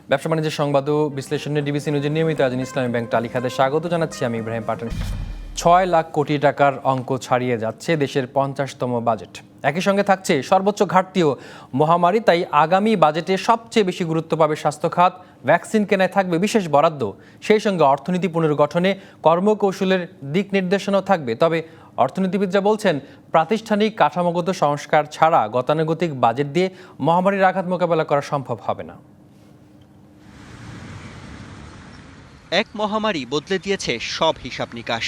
ব্যবসা বাণিজ্যের সংবাদ ও বিশ্লেষণে ডিবিসি নিউজের নিয়মিত আয়োজন ইসলামী ব্যাংক টালিখাতে স্বাগত জানাচ্ছি আমি ইব্রাহিম পাঠান। 6 লাখ কোটি টাকার অঙ্ক ছাড়িয়ে যাচ্ছে দেশের 50তম বাজেট। একই সঙ্গে থাকছে সর্বোচ্চ ঘাটতি ও মহামারী, তাই আগামী বাজেটে সবচেয়ে বেশি গুরুত্ব পাবে স্বাস্থ্য খাত। ভ্যাকসিন কেনায় থাকবে বিশেষ বরাদ্দ, সেই সঙ্গে অর্থনীতি পুনর্গঠনে কর্মকৌশলের দিক নির্দেশনাও থাকবে। তবে অর্থনীতিবিদরা বলছেন, প্রাতিষ্ঠানিক কাঠামোগত সংস্কার ছাড়া গতানুগতিক বাজেট দিয়ে মহামারীর আঘাত মোকাবেলা করা সম্ভব হবে না। এক মহামারী বদলে দিয়েছে সব হিসাব নিকাশ।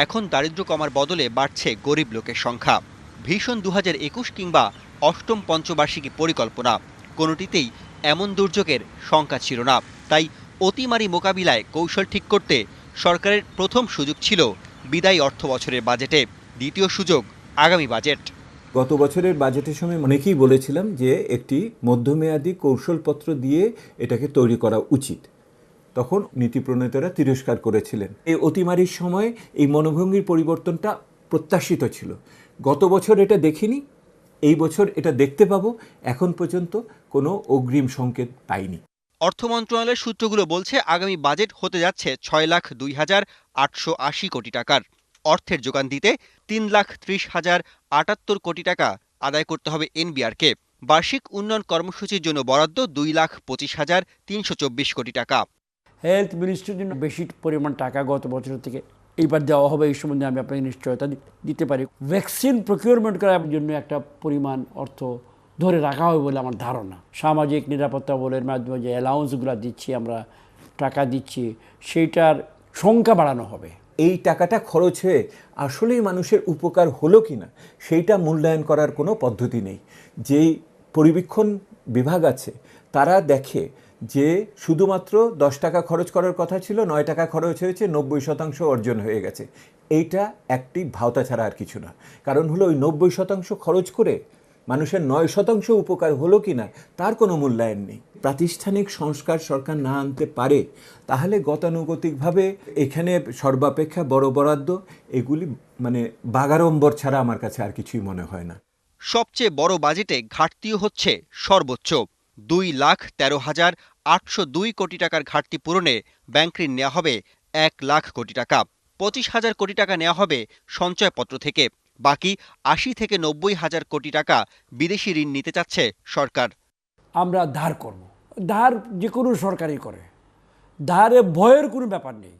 এখন দারিদ্র্য কমার বদলে বাড়ছে গরিব লোকের সংখ্যা। ভীষণ 2021 কিংবা অষ্টম পঞ্চবার্ষিকী পরিকল্পনা, কোনোটিতেই এমন দুর্যোগের শঙ্কা ছিল না। তাই অতিমারি মোকাবিলায় কৌশল ঠিক করতে সরকারের প্রথম সুযোগ ছিল বিদায়ী অর্থ বছরের বাজেটে, দ্বিতীয় সুযোগ আগামী বাজেট। গত বছরের বাজেটের সময় অনেকেই বলেছিলাম যে একটি মধ্যমেয়াদী কৌশলপত্র দিয়ে এটাকে তৈরি করা উচিত। তখন নীতি প্রণেতারা তিরস্কার করেছিলেন। এই অতিমারির সময় এই মনোভঙ্গির পরিবর্তনটা প্রত্যাশিত ছিল। গত বছর এটা দেখিনি, এই বছর এটা দেখতে পাবো। এখন পর্যন্ত কোনো অগ্রিম সংকেত পাইনি। অর্থ মন্ত্রণালয়ের সূত্রগুলো বলছে, আগামী বাজেট হতে যাচ্ছে 6,02,880 কোটি টাকার। অর্থের যোগান দিতে 3,30,078 কোটি টাকা আদায় করতে হবে এনবিআরকে। বার্ষিক উন্নয়ন কর্মসূচির জন্য বরাদ্দ 2,25,324 কোটি টাকা। হেলথ মিনিস্ট্রির জন্য বেশি পরিমাণ টাকা গত বছর থেকে এইবার দেওয়া হবে, এই সম্বন্ধে আমি আপনাকে নিশ্চয়তা দিতে পারি। ভ্যাকসিন প্রকিউরমেন্ট করার জন্য একটা পরিমাণ অর্থ ধরে রাখা হবে বলে আমার ধারণা। সামাজিক নিরাপত্তা বলের মাধ্যমে যে অ্যালাউন্সগুলো দিচ্ছি, আমরা টাকা দিচ্ছি, সেইটার সংখ্যা বাড়ানো হবে। এই টাকাটা খরচ হয়ে আসলেই মানুষের উপকার হলো কি না সেইটা মূল্যায়ন করার কোনো পদ্ধতি নেই। যেই পরিবীক্ষণ বিভাগ আছে তারা দেখে যে শুধুমাত্র 10 টাকা খরচ করার কথা ছিল, 9 টাকা খরচ হয়েছে, 90% অর্জন হয়ে গেছে। এইটা একটি ভাওতা ছাড়া আর কিছু না। কারণ হলো ওই 90% খরচ করে মানুষের 9% উপকার হলো কি না তার কোনো মূল্যায়ন নেই। প্রাতিষ্ঠানিক সংস্কার সরকার না আনতে পারে তাহলে গতানুগতিকভাবে এখানে সর্বাপেক্ষা বড় বরাদ্দ এগুলি বাগাড়ম্বর ছাড়া আমার কাছে আর কিছুই মনে হয় না। সবচেয়ে বড় বাজেটে ঘাটতিও হচ্ছে সর্বোচ্চ। 2,13,802 কোটি টাকার ঘাটতি পূরণে ব্যাংক ঋণ নেওয়া হবে 1 লাখ কোটি টাকা। 25,000 কোটি টাকা নেওয়া হবে সঞ্চয়পত্র থেকে। বাকি 80 থেকে 90,000 কোটি টাকা বিদেশি ঋণ নিতে চাচ্ছে সরকার। আমরা ধার করব, ধার যে কোনো সরকারই করে, ধারে ভয়ের কোনো ব্যাপার নেই।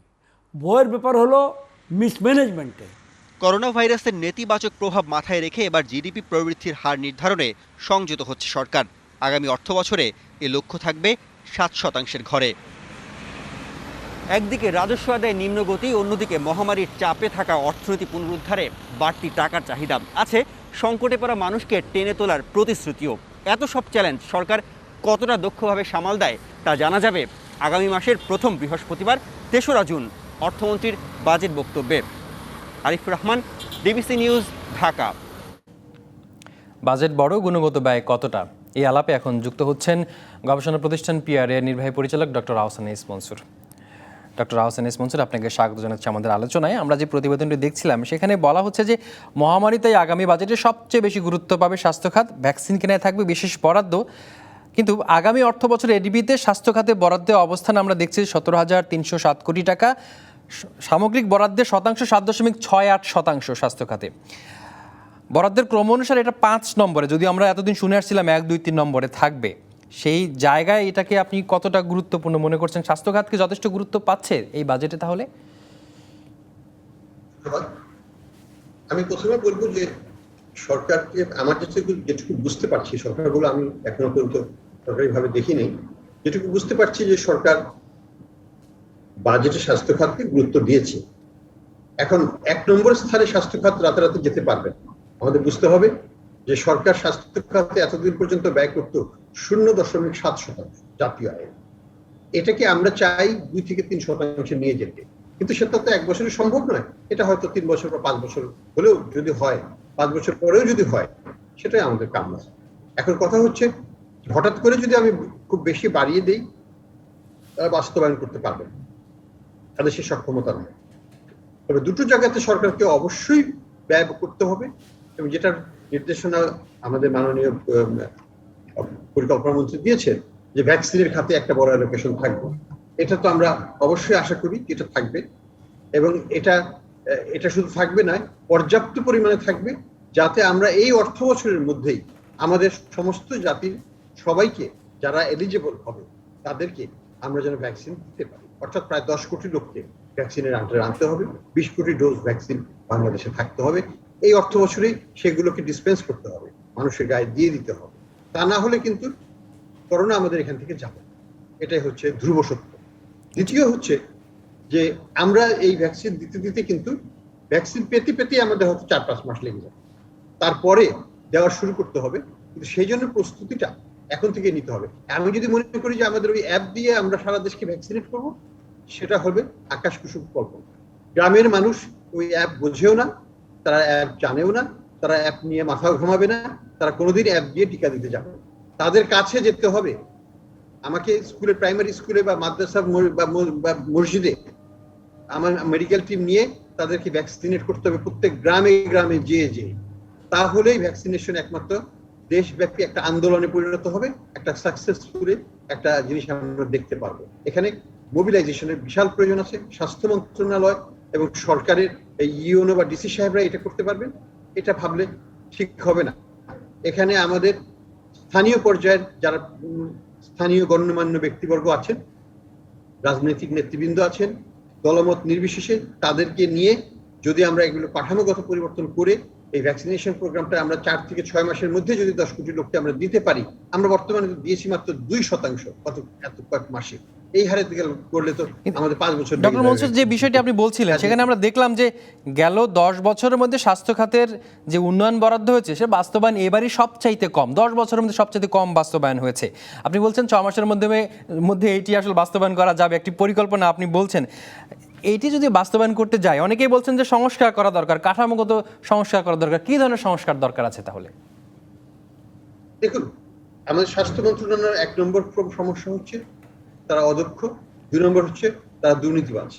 ভয়ের ব্যাপার হলো মিসম্যানেজমেন্টে। করোনা ভাইরাসের নেতিবাচক প্রভাব মাথায় রেখে এবার জিডিপি প্রবৃদ্ধির হার নির্ধারণে সংযত হচ্ছে সরকার। আগামী অর্থবছরে এ লক্ষ্য থাকবে 7% ঘরে। একদিকে রাজস্ব আদায় নিম্নগতি, অন্যদিকে মহামারীর চাপে থাকা অর্থনীতি পুনরুদ্ধারে বাড়তি টাকার চাহিদা আছে। সংকটে পড়া মানুষকে টেনে তোলার প্রতিশ্রুতিও। এত সব চ্যালেঞ্জ সরকার কতটা দক্ষভাবে সামাল দেয় তা জানা যাবে আগামী মাসের প্রথম বৃহস্পতিবার 3রা জুন অর্থমন্ত্রীর বাজেট বক্তব্যে। Arifur Rahman, DBC news, Dhaka. Budget বড়, গুণগত ব্যয় কতটা, এই আলাপে এখন যুক্ত হচ্ছেন গবেষণা প্রতিষ্ঠান পিআরএ নির্বাহী পরিচালক doctor Ahsan S Mansur. Doctor Ahsan S Mansur, আপনাকে স্বাগত জানাচ্ছি আমাদের আলোচনায়। আমরা যে প্রতিবেদনটি দেখছিলাম সেখানে বলা হচ্ছে যে মহামারী, তাই আগামী বাজেটে সবচেয়ে বেশি গুরুত্ব পাবে স্বাস্থ্য খাত। ভ্যাকসিন কেনায় থাকবে বিশেষ বরাদ্দ। কিন্তু আগামী অর্থ বছরে এডিবিতে স্বাস্থ্য খাতে বরাদ্দের অবস্থান আমরা দেখছি 17,307 কোটি টাকা। সামগ্রিক বরাদ্দের শতাংশ 7.68% স্বাস্থ্য খাতে। বরাদ্দের ক্রম অনুসারে এটা 5 নম্বরে, যদি আমরা এতদিন শুনে আসছিলাম 1, 2, 3 নম্বরে থাকবে। সেই জায়গায় এটাকে আপনি কতটা গুরুত্বপূর্ণ মনে করছেন? স্বাস্থ্য খাতকে যথেষ্ট গুরুত্ব পাচ্ছে এই বাজেটে তাহলে? আমি প্রথমে বলবো যে সরকারকে, আমার যেটুকু বুঝতে পারছি, সরকারগুলো আমি এখনো পর্যন্ত সরকারিভাবে দেখিনি, যেটুকু বুঝতে পারছি যে সরকার বাজেটে স্বাস্থ্য খাতকে গুরুত্ব দিয়েছে। এখন 1 নম্বর স্থানে স্বাস্থ্য খাত রাতারাতি যেতে পারবে। আমাদের বুঝতে হবে যে সরকার স্বাস্থ্য খাতে এতদিন পর্যন্ত ব্যয় করত 0.7% জাতীয় আয়। এটাকে আমরা চাই 2 থেকে 3% নিয়ে যেতে, কিন্তু সেটা তো 1 বছরে সম্ভব নয়। এটা হয়তো 3 বছর বা 5 বছর হলেও যদি হয়, 5 বছর পরেও যদি হয়, সেটাই আমাদের কাম্য। এখন কথা হচ্ছে, হঠাৎ করে যদি আমি খুব বেশি বাড়িয়ে দেই, তারা বাস্তবায়ন করতে পারবে না, তাদের সে সক্ষমতা নেই। তবে দুটো জায়গাতে সরকারকে অবশ্যই ব্যয় করতে হবে, এবং যেটার নির্দেশনা আমাদের মাননীয় পরিকল্পনা মন্ত্রী দিয়েছেন যে ভ্যাকসিনের খাতে একটা বড় অ্যালোকেশন থাকবে। এটা তো আমরা অবশ্যই আশা করি এটা থাকবে, এবং এটা শুধু থাকবে না, পর্যাপ্ত পরিমাণে থাকবে, যাতে আমরা এই অর্থ বছরের মধ্যেই আমাদের সমস্ত জাতির সবাইকে যারা এলিজিবল হবে তাদেরকে আমরা যেন ভ্যাকসিন দিতে পারি। অর্থাৎ প্রায় 10 কোটি লোককে ভ্যাকসিনের আন্ডারে আনতে হবে, 20 কোটি ডোজ ভ্যাকসিন বাংলাদেশে থাকতে হবে। এই অর্থ বছরেই সেগুলোকে ডিসপেন্স করতে হবে, মানুষের গায়ে দিয়ে দিতে হবে। তা না হলে কিন্তু করোনা আমাদের এখান থেকে যাবে, এটাই হচ্ছে ধ্রুব সত্য। দ্বিতীয় হচ্ছে যে আমরা এই ভ্যাকসিন দিতে দিতে কিন্তু ভ্যাকসিন পেতে পেতে আমাদের হয়তো 4-5 মাস লেগে যাবে, তারপরে দেওয়া শুরু করতে হবে। কিন্তু সেই জন্য প্রস্তুতিটা এখন থেকে নিতে হবে। আমি যদি মনে করি যে আমাদের ওই অ্যাপ দিয়ে আমরা সারা দেশকে ভ্যাকসিনেট করব, সেটা হবে আকাশ কুসুম কল্পনা। গ্রামের মানুষ ওই অ্যাপ বোঝেও না, তারা অ্যাপ জানেও না, তারা অ্যাপ নিয়ে মাথাও ঘামাবে না, তারা কোনোদিন অ্যাপ দিয়ে টিকা দিতে যাবে না। তাদের কাছে যেতে হবে। আমাকে স্কুলে, প্রাইমারি স্কুলে বা মাদ্রাসা বা মসজিদে আমার মেডিকেল টিম নিয়ে তাদেরকে ভ্যাকসিনেট করতে হবে, প্রত্যেক গ্রামে গ্রামে যেয়ে। তাহলেই ভ্যাকসিনেশন একমাত্র দেশব্যাপী একটা আন্দোলনে পরিণত হবে, একটা সাকসেসফুলি একটা জিনিস আমরা দেখতে পারবো। এখানে মোবিলাইজেশনের বিশাল প্রয়োজন আছে। স্বাস্থ্য মন্ত্রণালয় এবং সরকারের ইউনো বা ডিসি সাহেবরা এটা করতে পারবেন, এটা ভাবলে ঠিক হবে না। এখানে আমাদের স্থানীয় পর্যায়ের যারা স্থানীয় গণ্যমান্য ব্যক্তিবর্গ আছেন, রাজনৈতিক নেতৃবৃন্দ আছেন, দলমত নির্বিশেষে তাদেরকে নিয়ে যদি আমরা এগুলো কাঠামোগত পরিবর্তন করে এই ভ্যাকসিনেশন প্রোগ্রামটা আমরা 4 থেকে 6 মাসের মধ্যে যদি 10 কোটি লোককে আমরা দিতে পারি, আমরা বর্তমানে দিয়েছি মাত্র 2% এত কয়েক মাসে, এই হারে করলে তো আমাদের 5 বছর। ডক্টর মনসুর, যে বিষয়টি আপনি বলছিলেন সেখানে আমরা দেখলাম যে গেল 10 বছরের মধ্যে স্বাস্থ্য খাতের যে উন্নয়ন বরাদ্দ হয়েছে সে বাস্তবায়ন এবারই সবচাইতে কম, 10 বছরের মধ্যে সবচাইতে কম বাস্তবায়ন হয়েছে। আপনি বলছেন 6 মাসের মধ্যে এইটি আসলে বাস্তবায়ন করা যাবে, একটি পরিকল্পনা আপনি বলছেন। এইটি যদি বাস্তবায়ন করতে যায়, অনেকেই বলছেন যে সংস্কার করা দরকার, কাঠামোগত সংস্কার করা দরকার। কি ধরনের সংস্কার দরকার আছে তাহলে? দেখুন, আমাদের স্বাস্থ্য মন্ত্রণালয়ের 1 নম্বর সমস্যা হচ্ছে তারা অদক্ষ, 2 নম্বর হচ্ছে তারা দুর্নীতিবাজ।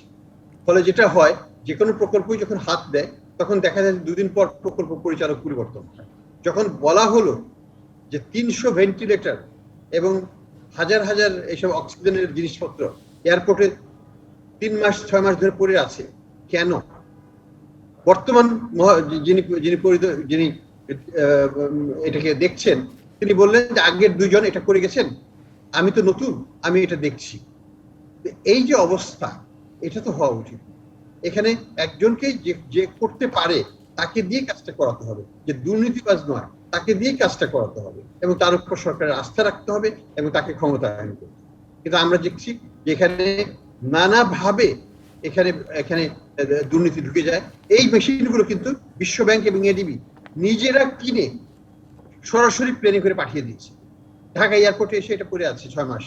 ফলে যেটা হয়, যে কোনো প্রকল্পই যখন হাত দেয় তখন দেখা যায় 2 দিন পর প্রকল্প পরিচালক পরিবর্তন হয়। যখন বলা হলো যে 300 ভেন্টিলেটর এবং হাজার হাজার এইসব অক্সিজেনের জিনিসপত্র এয়ারপোর্টে 3 মাস 6 মাস ধরে পড়ে আছে, কেন? বর্তমান যিনি এটাকে দেখছেন তিনি বললেন যে আগের 2 জন এটা করে গেছেন, আমি তো নতুন, আমি এটা দেখছি। এই যে অবস্থা, এটা তো হওয়া উচিত। এখানে একজনকেই যে করতে পারে তাকে দিয়ে কাজটা করাতে হবে, যে দুর্নীতিবাজ নয় তাকে দিয়ে কাজটা করাতে হবে, এবং তার উপর সরকারের আস্থা রাখতে হবে এবং তাকে ক্ষমতায়ন করতে হবে। কিন্তু আমরা দেখছি যে এখানে নানাভাবে এখানে দুর্নীতি ঢুকে যায়। এই মেশিনগুলো কিন্তু বিশ্ব ব্যাংক এবং এডিবি নিজেরা কিনে সরাসরি প্লেনে করে পাঠিয়ে দিয়েছে। ঢাকা এয়ারপোর্টে এসে এটা পড়ে আছে 6 মাস,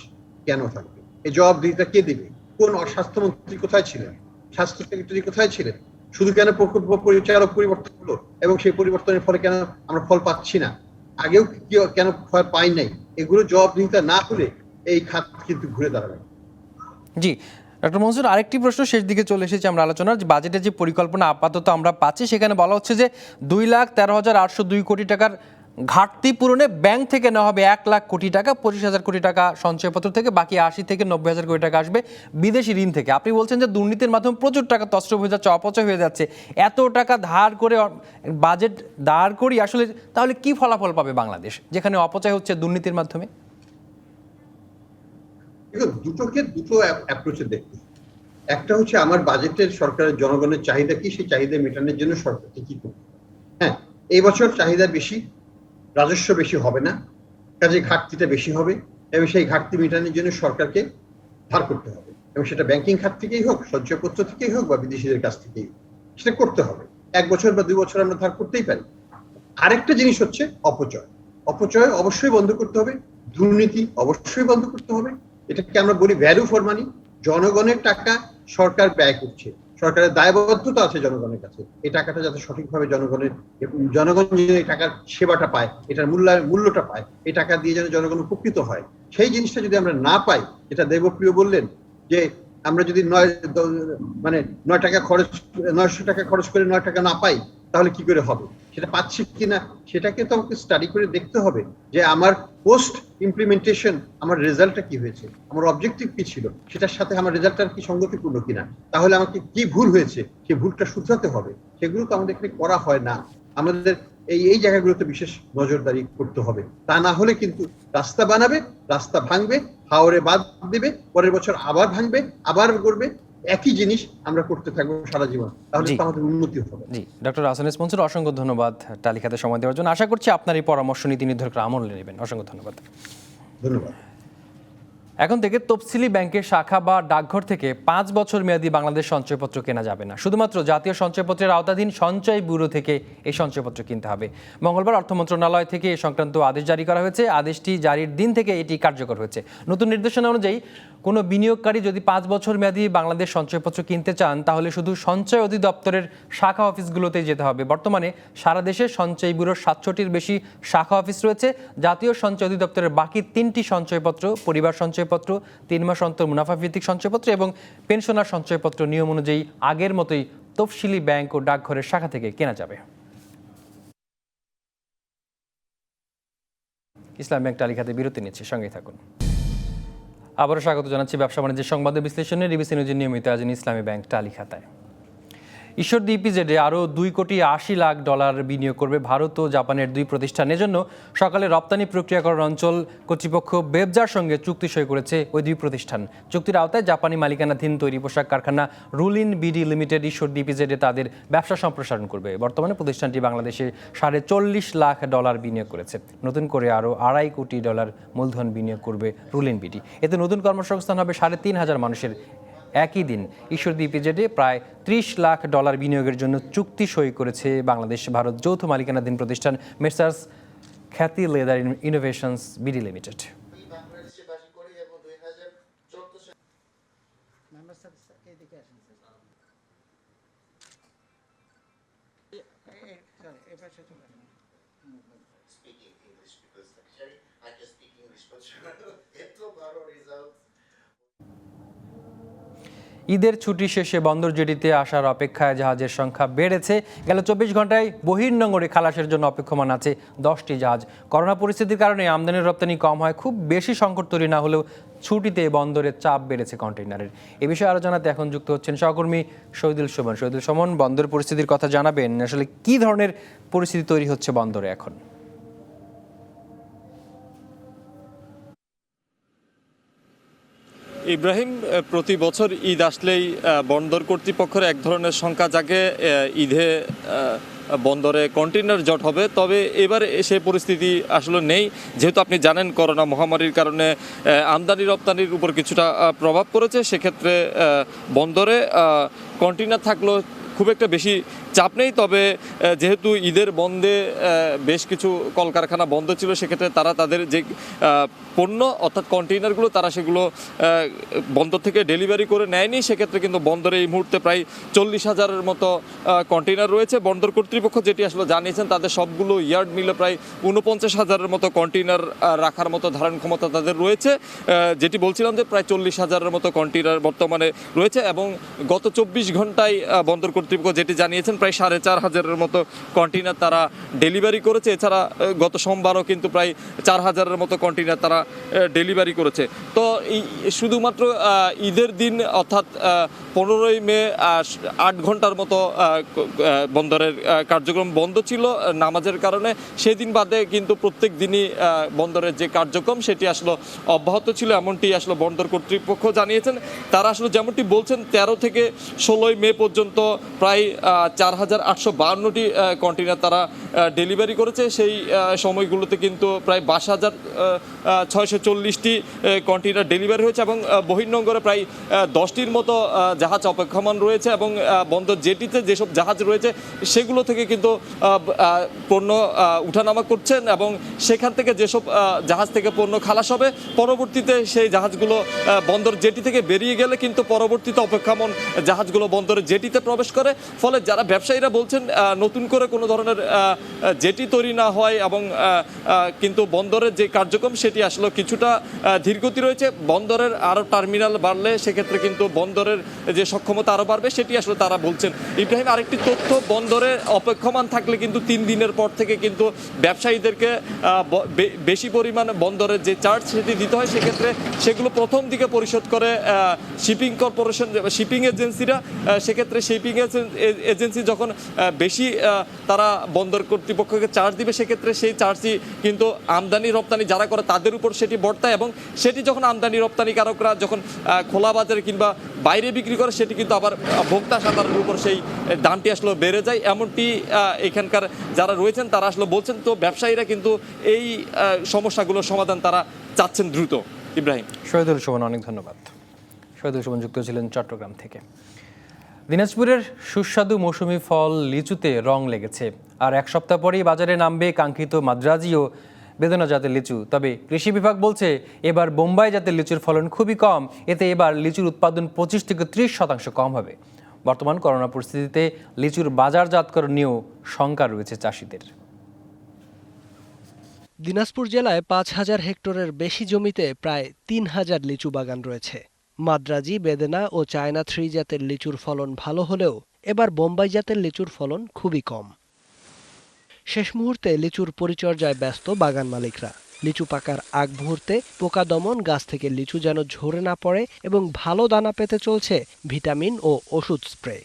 কেন থাকবে? এই জবাবদিহিতা কে দেবে? কোন স্বাস্থ্যমন্ত্রী কোথায় ছিলেন? স্বাস্থ্য সেক্রেটারি কোথায় ছিলেন? শুধু কেন প্রকল্প পরিচালক পরিবর্তন হলো এবং সেই পরিবর্তনের ফলে কেন আমরা ফল পাচ্ছি না? আগেও কেন ফল পাই নাই? এগুলো জবাবদিহিতা না হলে এই খাত কিন্তু ঘুরে দাঁড়াবে। জি ডক্টর মনসুর, আরেকটি প্রশ্ন, শেষ দিকে চলে এসেছি আমরা আলোচনার। যে বাজেটের যে পরিকল্পনা আপাতত আমরা পাচ্ছি সেখানে বলা হচ্ছে যে 2,13,802 কোটি টাকার ঘাটতি পূরণে ব্যাংক থেকে নেওয়া হবে 1 লাখ কোটি টাকা, 25,000 কোটি টাকা সঞ্চয়পত্র থেকে, বাকি 80 থেকে 90,000 কোটি টাকা আসবে বিদেশি ঋণ থেকে। আপনি বলছেন যে দুর্নীতির মাধ্যমে প্রচুর টাকা তছরূপ হয়ে যাচ্ছে, অপচয় হয়ে যাচ্ছে। এত টাকা ধার করে বাজেট দাঁড় করি আসলে তাহলে কি ফলাফল পাবে বাংলাদেশ, যেখানে অপচয় হচ্ছে দুর্নীতির মাধ্যমে? দুটোকে দুটো অ্যাপ্রোচে দেখতে। একটা হচ্ছে আমার বাজেটের সরকারের জনগণের চাহিদা কি, সেই চাহিদা মেটানোর জন্য সরকারকে কি করতে হবে। হ্যাঁ, এই বছর চাহিদা বেশি, রাজস্ব বেশি হবে না, কাজে ঘাটতিটা বেশি হবে, এবং সেই ঘাটতি মেটানোর জন্য সরকারকে ধার করতে হবে, এবং সেটা ব্যাংকিং খাত থেকেই হোক, সঞ্চয়পত্র থেকেই হোক, বা বিদেশিদের কাছ থেকেই হোক, সেটা করতে হবে। 1 বছর বা 2 বছর আমরা ধার করতেই পারি। আরেকটা জিনিস হচ্ছে অপচয়। অপচয় অবশ্যই বন্ধ করতে হবে, দুর্নীতি অবশ্যই বন্ধ করতে হবে। এটাকে আমরা বলি ভ্যালু ফর মানি। জনগণের টাকা সরকার ব্যয় করছে, সরকারের দায়বদ্ধতা আছে জনগণের কাছে এই টাকাটা যাতে সঠিকভাবে জনগণ যে এই টাকার সেবাটা পায়, এটার মূল্যটা পায়, এই টাকা দিয়ে যেন জনগণ উপকৃত হয়, সেই জিনিসটা যদি আমরা না পাই, যেটা দেবপ্রিয় বললেন যে আমরা যদি 9 টাকা খরচ করে 9 টাকা না পাই তাহলে কি করে হবে, সেটা পাচ্ছি কিনা সেটাকে তো আমাকে স্টাডি করে দেখতে হবে যে আমার পোস্ট ইমপ্লিমেন্টেশন আমার রেজাল্টটা কি হয়েছে, আমার অবজেক্টিভ কি ছিল, সেটার সাথে আমার রেজাল্টটা কি সঙ্গতিপূর্ণ কিনা, তাহলে আমাকে কি ভুল হয়েছে সেই ভুলটা শুধরাতে হবে। সেগুলো তো আমাদের এখানে করা হয় না। আমাদের এই জায়গাগুলোতে বিশেষ নজরদারি করতে হবে। তা না হলে কিন্তু রাস্তা বানাবে, রাস্তা ভাঙবে, হাওরে বাদ দিবে, পরের বছর আবার ভাঙবে, আবার করবে, একই জিনিস আমরা করতে থাকবো সারা জীবন, তাহলে তো আমাদের উন্নতি হবে। জি, ডক্টর আহসান এস মনসুর, অসংখ্য ধন্যবাদ তালিকাতে সময় দেওয়ার জন্য। আশা করছি আপনার এই পরামর্শ নীতি নির্ধারকরা আমলে নেবেন। অসংখ্য ধন্যবাদ। ধন্যবাদ। এখন থেকে তফসিলি ব্যাংকের শাখা বা ডাকঘর থেকে 5 বছর মেয়াদী বাংলাদেশ সঞ্চয়পত্র কেনা যাবে না। শুধুমাত্র জাতীয় সঞ্চয়পত্রের আওতাধীন সঞ্চয় ব্যুরো থেকে এই সঞ্চয়পত্র কিনতে হবে। মঙ্গলবার অর্থ মন্ত্রণালয় থেকে এ সংক্রান্ত আদেশ জারি করা হয়েছে। আদেশটি জারির দিন থেকে এটি কার্যকর হয়েছে। নতুন নির্দেশনা অনুযায়ী কোনো বিনিয়োগকারী যদি 5 বছর মেয়াদী বাংলাদেশ সঞ্চয়পত্র কিনতে চান তাহলে শুধু সঞ্চয় অধিদপ্তরের শাখা অফিসগুলোতেই যেতে হবে। বর্তমানে সারা দেশে সঞ্চয় ব্যুরোর 700টির বেশি শাখা অফিস রয়েছে। জাতীয় সঞ্চয় অধিদপ্তরের বাকি 3টি সঞ্চয়পত্র, পরিবার সঞ্চয়পত্র, 3 মাস অন্তর মুনাফা ভিত্তিক সঞ্চয়পত্র এবং পেনশনার সঞ্চয়পত্র নিয়ম অনুযায়ী আগের মতোই তফসিলি ব্যাংক ও ডাকঘরের শাখা থেকে কেনা যাবে। ইসলাম ব্যাংক তালিকাতে বিরতি নিচ্ছে, সঙ্গেই থাকুন। আবারও স্বাগত জানাচ্ছি ব্যবসা বাণিজ্যের সংবাদে বিশ্লেষণে। ডিবিসি নিউজের নিয়মিত আয়োজন ইসলামী ব্যাংক তালিকাতায়। ঈশ্বরদী ইপিজেডে আরও $2.80 কোটি বিনিয়োগ করবে ভারত ও জাপানের 2 প্রতিষ্ঠান। এজন্য সকালে রপ্তানি প্রক্রিয়াকরণ অঞ্চল কর্তৃপক্ষ বেবজার সঙ্গে চুক্তি সই করেছে ওই 2 প্রতিষ্ঠান। চুক্তির আওতায় জাপানি মালিকানাধীন তৈরি পোশাক কারখানা রুলিন বিডি লিমিটেড ঈশ্বরদী ইপিজেডে তাদের ব্যবসা সম্প্রসারণ করবে। বর্তমানে প্রতিষ্ঠানটি বাংলাদেশে $40 লাখ বিনিয়োগ করেছে। নতুন করে আরও $2.5 কোটি মূলধন বিনিয়োগ করবে রুলিন বিডি। এতে নতুন কর্মসংস্থান হবে 3,500 মানুষের। একই দিন ঈশ্বরদী ইপিজেডে প্রায় $30 লাখ বিনিয়োগের জন্য চুক্তি সই করেছে বাংলাদেশ ভারত যৌথ মালিকানাধীন প্রতিষ্ঠান মেসার্স খ্যাতি লেদার ইনোভেশনস বিডি লিমিটেড। ঈদের ছুটি শেষে বন্দর জেটিতে আসার অপেক্ষায় জাহাজের সংখ্যা বেড়েছে। গেল 24 ঘন্টায় বহির্নোঙরে খালাসের জন্য অপেক্ষমান আছে 10টি জাহাজ। করোনা পরিস্থিতির কারণে আমদানি রপ্তানি কম হয়, খুব বেশি সংকট তৈরি না হলেও ছুটিতে বন্দরের চাপ বেড়েছে কন্টেইনারের। এ বিষয়ে আরও জানাতে এখন যুক্ত হচ্ছেন সহকর্মী শহীদুল সুমন। শহীদুল সুমন, বন্দর পরিস্থিতির কথা জানাবেন, আসলে কি ধরনের পরিস্থিতি তৈরি হচ্ছে বন্দরে এখন? ইব্রাহিম, প্রতি বছর ঈদ আসলেই বন্দর কর্তৃপক্ষের এক ধরনের শঙ্কা জাগে ঈদে বন্দরে কন্টেইনার জট হবে। তবে এবারে সে পরিস্থিতি আসলে নেই, যেহেতু আপনি জানেন করোনা মহামারীর কারণে আমদানি রপ্তানির উপর কিছুটা প্রভাব পড়েছে। সেক্ষেত্রে বন্দরে কন্টেইনার থাকলেও খুব একটা বেশি চাপ নেই। তবে যেহেতু ঈদের বন্ধে বেশ কিছু কলকারখানা বন্ধ ছিল, সেক্ষেত্রে তারা তাদের যে পণ্য অর্থাৎ কন্টেইনারগুলো তারা সেগুলো বন্দর থেকে ডেলিভারি করে নেয়নি। সেক্ষেত্রে কিন্তু বন্দরে এই মুহূর্তে প্রায় 40,000-এর মতো কন্টেইনার রয়েছে। বন্দর কর্তৃপক্ষ যেটি আসলে জানিয়েছেন, তাদের সবগুলো ইয়ার্ড মিলে প্রায় 49,000-এর মতো কন্টেইনার রাখার মতো ধারণ ক্ষমতা তাদের রয়েছে। যেটি বলছিলাম যে প্রায় 40,000-এর মতো কন্টেইনার বর্তমানে রয়েছে এবং গত 24 ঘন্টায় বন্দর কর্তৃপক্ষ যেটি জানিয়েছেন প্রায় 4,500-এর মতো কন্টেইনার তারা ডেলিভারি করেছে। এছাড়া গত সোমবারও কিন্তু প্রায় 4,000-এর মতো কন্টেইনার তারা ডেলিভারি করেছে। তো এই শুধুমাত্র ঈদের দিন অর্থাৎ 15ই মে 8 ঘন্টার মতো বন্দরের কার্যক্রম বন্ধ ছিল নামাজের কারণে। সেদিন বাদে কিন্তু প্রত্যেক দিনই বন্দরের যে কার্যক্রম সেটি আসলে অব্যাহত ছিল, এমনটি আসলে বন্দর কর্তৃপক্ষ জানিয়েছেন। তারা আসলে যেমনটি বলছেন 13 থেকে 16ই মে পর্যন্ত প্রায় 4,852টি কন্টেইনার তারা ডেলিভারি করেছে। সেই সময়গুলোতে কিন্তু প্রায় 22,640টি কন্টেইনার ডেলিভারি হয়েছে এবং বহির্নোঙরে প্রায় 10টির মতো জাহাজ অপেক্ষমান রয়েছে এবং বন্দর জেটিতে যেসব জাহাজ রয়েছে সেগুলো থেকে কিন্তু পণ্য উঠানামা করছেন এবং সেখান থেকে যেসব জাহাজ থেকে পণ্য খালাস হবে পরবর্তীতে সেই জাহাজগুলো বন্দর জেটি থেকে বেরিয়ে গেলে কিন্তু পরবর্তীতে অপেক্ষমান জাহাজগুলো বন্দরের জেটিতে প্রবেশ করে। ফলে যারা ব্যবসায়ীরা বলছেন নতুন করে কোনো ধরনের জেটি তৈরি না হয় এবং কিন্তু বন্দরের যে কার্যক্রম সেটি আসলে কিছুটা ধীরগতি রয়েছে। বন্দরের আরও টার্মিনাল বাড়লে সেক্ষেত্রে কিন্তু বন্দরের যে সক্ষমতা আরও বাড়বে সেটি আসলে তারা বলছেন। ইব্রাহিম, আরেকটি তথ্য, বন্দরে অপেক্ষমান থাকলে কিন্তু 3 দিনের পর থেকে কিন্তু ব্যবসায়ীদেরকে বেশি পরিমাণ বন্দরের যে চার্জ সেটি দিতে হয়। সেক্ষেত্রে সেগুলো প্রথম দিকে পরিশোধ করে শিপিং কর্পোরেশন, শিপিং এজেন্সিরা। সেক্ষেত্রে শিপিং এজেন্সি যখন বেশি তারা বন্দর কর্তৃপক্ষকে চার্জ দিবে, সেক্ষেত্রে সেই চার্জই কিন্তু আমদানি রপ্তানি যারা করে তাদের উপর সেটি বর্তায়, এবং সেটি যখন আমদানি রপ্তানিকারকরা যখন খোলা বাজারে কিংবা বাইরে বিক্রি করে সেটি কিন্তু আবার ভোক্তা সাধারণের উপর সেই দামটি আসলে বেড়ে যায়। এমনটি এখানকার যারা রয়েছেন তারা আসলে বলছেন। তো ব্যবসায়ীরা কিন্তু এই সমস্যাগুলোর সমাধান তারা চাচ্ছেন দ্রুত। ইব্রাহিম। শহীদুল সুমন, অনেক ধন্যবাদ। শহীদুল সুমন যুক্ত ছিলেন চট্টগ্রাম থেকে। দিনাজপুরের সুস্বাদু মৌসুমি ফল লিচুতে রং লেগেছে, আর 1 সপ্তাহ পরেই বাজারে নামবে কাঙ্ক্ষিত মাদ্রাজি ও বেদনা জাতের লিচু। তবে কৃষি বিভাগ বলছে এবার বোম্বাই জাতের লিচুর ফলন খুবই কম, এতে এবার লিচুর উৎপাদন 25 থেকে 30% কম হবে। বর্তমান করোনা পরিস্থিতিতে লিচুর বাজারজাতকরণ নিয়েও শঙ্কা রয়েছে চাষিদের। দিনাজপুর জেলায় 5,000 হেক্টরের বেশি জমিতে প্রায় 3,000 লিচু বাগান রয়েছে। মাদ্রাজি, বেদেনা ও চায়না 3 জাতের লিচুর ফলন ভালো হলেও এবার বোম্বাই জাতের লিচুর ফলন খুবই কম। শেষ মুহূর্তে লিচুর পরিচর্যায় ব্যস্ত বাগান মালিকরা। লিচু পাকার আগ মুহূর্তে পোকা দমন, গাছ থেকে লিচু যেন ঝরে না পড়ে এবং ভালো দানা পেতে চলছে ভিটামিন ও ওষুধ স্প্রে।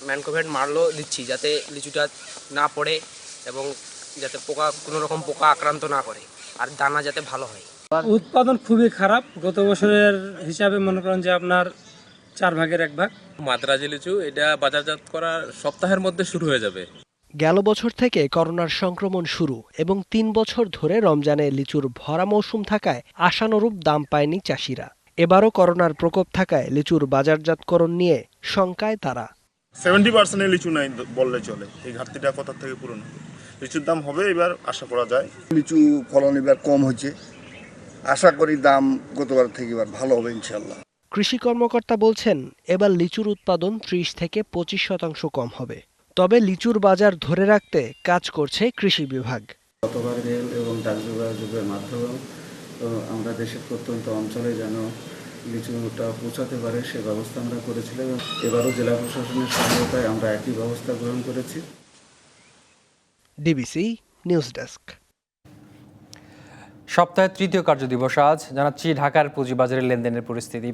ম্যানকোভেট মারলো দিচ্ছি যাতে লিচুটা না পড়ে এবং যাতে কোনো রকম পোকা আক্রান্ত না করে, আর দানা যাতে ভালো হয়। উৎপাদন খুবই খারাপ, গত বছরের হিসাবে মনে করেন যে আপনার 4 ভাগের 1 ভাগ। মাদ্রাজি লিচু এটা বাজারজাত করা সপ্তাহের মধ্যে শুরু হয়ে যাবে। গেল বছর থেকে করোনার সংক্রমণ শুরু এবং 3 বছর ধরে রমজানে লিচুর ভরা মৌসুম থাকায় আশানুরূপ দাম পায়নি চাষিরা। এবারও করোনার প্রকোপ থাকায় লিচুর বাজারজাতকরণ নিয়ে শঙ্কায় তারা। 70% লিচু নাই বললে চলে। এই ঘাটতিটা কোথা থেকে পূরণ হবে? লিচুর দাম হবে এবার আশা করা যায়। লিচু ফলন এবার কম হচ্ছে, আশা করি দাম গতবার থেকে এবার ভালো হবে ইনশাল্লাহ। কৃষি কর্মকর্তা বলছেন এবার লিচুর উৎপাদন 30 থেকে 25% কম হবে। তবে লিচুর বাজার ধরে রাখতে কাজ করছে কৃষি বিভাগ। গতবার রেল এবং ডাক যোগাযোগের মাধ্যমে আমরা দেশের প্রত্যন্ত অঞ্চলে যেন লিচুটা পৌঁছাতে পারে সে ব্যবস্থা আমরা করেছিলাম। এবারও জেলা প্রশাসনের সহায়তায় আমরা একই ব্যবস্থা গ্রহণ করেছি। DBC news desk. সপ্তাহের 3য় কার্যদিবস আজ। জানাচ্ছি ঢাকার পুঁজিবাজারের লেনদেনের পরিস্থিতি।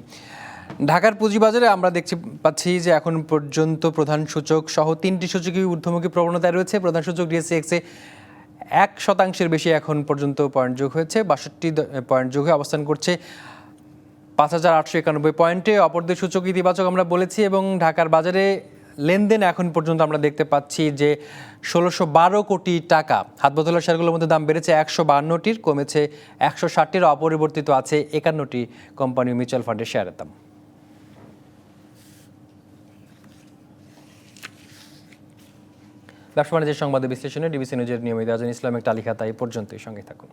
ঢাকার পুঁজিবাজারে আমরা দেখতে পাচ্ছি যে এখন পর্যন্ত প্রধান সূচক সহ 3টি সূচকই ঊর্ধ্বমুখী প্রবণতায় রয়েছে। প্রধান সূচক ডিএসইএক্সে 1% বেশি এখন পর্যন্ত পয়েন্ট যোগ হয়েছে, 62 পয়েন্ট যোগ হয়ে অবস্থান করছে 5,891 পয়েন্টে। অপরদের সূচক ইতিবাচক আমরা বলেছি, এবং ঢাকার বাজারে লেনদেন এখন পর্যন্ত আমরা দেখতে পাচ্ছি যে 1,612 কোটি টাকা। হাত বোতলের শেয়ারগুলোর মধ্যে দাম বেড়েছে 152টির, কমেছে 160টির, অপরিবর্তিত আছে 51টি কোম্পানি মিউচুয়াল ফান্ডের শেয়ারের দাম। ব্যবসা বাণিজ্যের সংবাদে বিশ্লেষণে ডিবিসি নিউজের নিয়মিত আয়োজন ইসলামিক তালিকা তাই পর্যন্তই। সঙ্গে থাকুন।